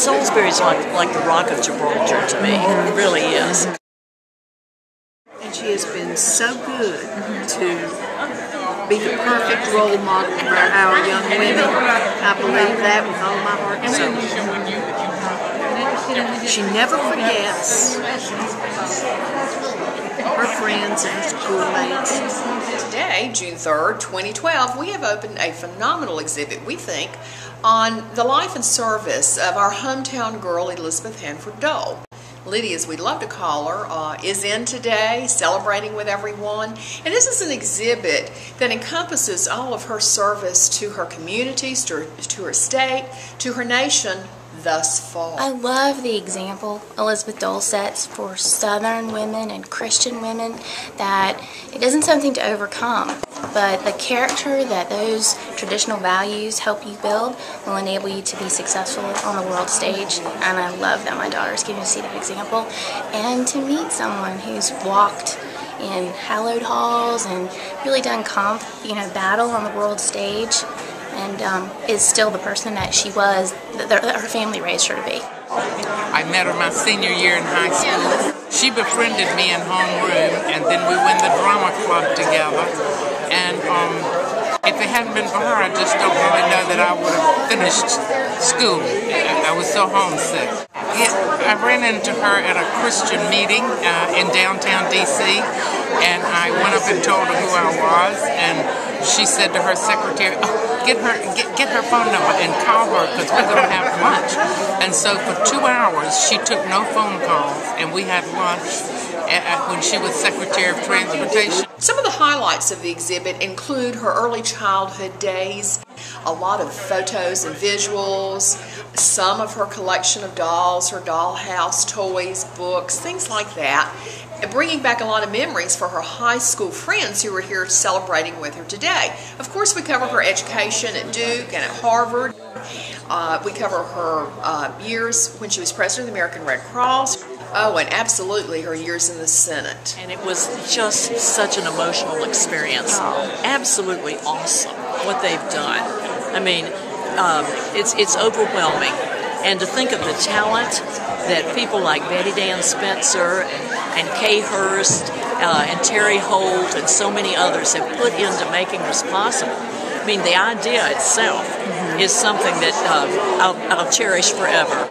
Salisbury's like the Rock of Gibraltar to me. It really is. And she has been so good to be the perfect role model for our young women. I believe that with all my heart and soul. She never forgets her friends and her schoolmates. Today, June 3rd, 2012, we have opened a phenomenal exhibit, we think, on the life and service of our hometown girl, Elizabeth Hanford Dole. Liddy, as we love to call her, is in today, celebrating with everyone. And this is an exhibit that encompasses all of her service to her communities, to her state, to her nation thus far. I love the example Elizabeth Dole sets for Southern women and Christian women, that it isn't something to overcome, but the character that those traditional values help you build will enable you to be successful on the world stage. And I love that my daughter's getting to see that example and to meet someone who's walked in hallowed halls and really done battle on the world stage, and is still the person that she was, that her family raised her to be. I met her my senior year in high school. She befriended me in homeroom, and then we went to the drama club together. And if it hadn't been for her, I just don't really know that I would have finished school. I was so homesick. I ran into her at a Christian meeting in downtown D.C., and I went up and told her who I was, and she said to her secretary, get her phone number and call her because we're going to have lunch. And so for 2 hours, she took no phone calls, and we had lunch when she was Secretary of Transportation. Some of the highlights of the exhibit include her early childhood days, a lot of photos and visuals, some of her collection of dolls, her dollhouse, toys, books, things like that, bringing back a lot of memories for her high school friends who were here celebrating with her today. Of course, we cover her education at Duke and at Harvard. We cover her years when she was president of the American Red Cross. Oh, and absolutely her years in the Senate. And it was just such an emotional experience. Absolutely awesome what they've done. I mean, it's overwhelming. And to think of the talent that people like Betty Dan Spencer and Kay Hurst and Terry Holt and so many others have put into making this possible. I mean, the idea itself is something that I'll cherish forever.